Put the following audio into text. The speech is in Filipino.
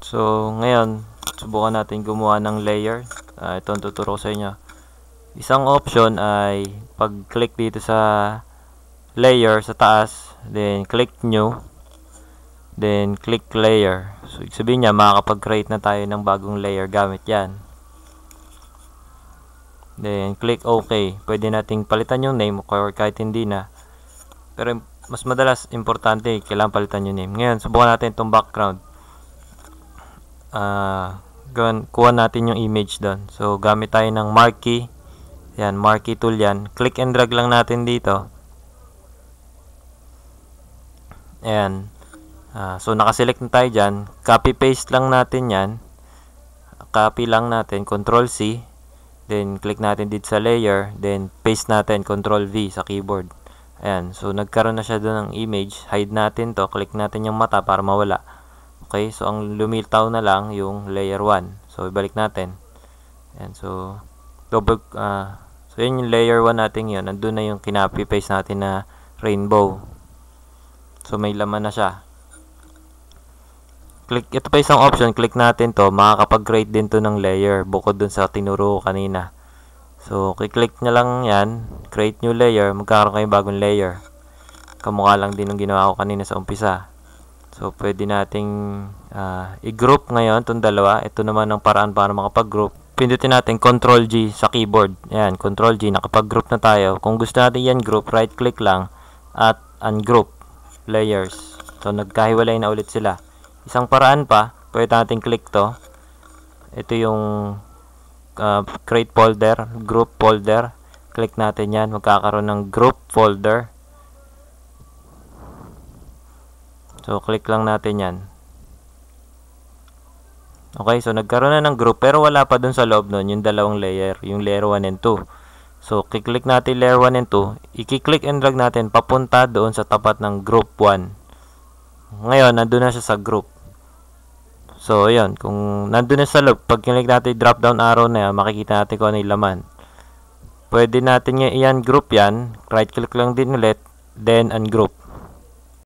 So, ngayon, subukan natin gumawa ng layer. Ito ang tuturo ko sa inyo. Isang option ay pag-click dito sa layer sa taas, then click new, then click layer. So, ibig sabihin niya, makakapag-create na tayo ng bagong layer gamit yan. Then, click OK. Pwede nating palitan yung name or kahit hindi na. Pero, mas madalas, importante, kailangan palitan yung name. Ngayon, subukan natin itong background. Kuha natin yung image doon. So, gamit tayo ng marquee. Yan, marquee tool yan. Click and drag lang natin dito. Ayan. So, nakaselect na tayo dyan. Copy paste lang natin yan. Copy lang natin. Control C. Then, click natin dito sa layer. Then, paste natin. Control V sa keyboard. Ayan. So, nagkaroon na siya doon ng image. Hide natin to. Click natin yung mata para mawala. Okay, so ang lumitaw na lang yung layer 1. So ibalik natin. Ayan, so yun yung layer 1 natin yun. Nandun na yung kinopy paste natin na rainbow. So may laman na siya. Ito pa isang option, click natin to, makakapag-create din to ng layer bukod dun sa tinuro ko kanina. So click nyo lang yan, create new layer, magkakaroon kayo bagong layer. Kamukha lang din yung ginawa ko kanina sa umpisa. So, pwede nating i-group ngayon itong dalawa. Ito naman ang paraan para makapag-group. Pindutin natin Ctrl G sa keyboard. Ayan, Ctrl G. Nakapag-group na tayo. Kung gusto natin yan group, right-click lang at ungroup layers. So, nagkahiwalay na ulit sila. Isang paraan pa, pwede natin click to. Ito yung create folder, group folder. Click natin yan. Magkakaroon ng group folder. So, click lang natin yan. Okay, so nagkaroon na ng group pero wala pa dun sa loob nun yung dalawang layer, yung layer 1 and 2. So, click natin layer 1 and 2. I-click and drag natin papunta doon sa tapat ng group 1. Ngayon, nandun na siya sa group. So, yun. Kung nandun na sa loob, pag click natin drop down arrow na yan, makikita natin kung ano yung laman. Pwede natin yan group yan. Right click lang din ulit. Then, ungroup.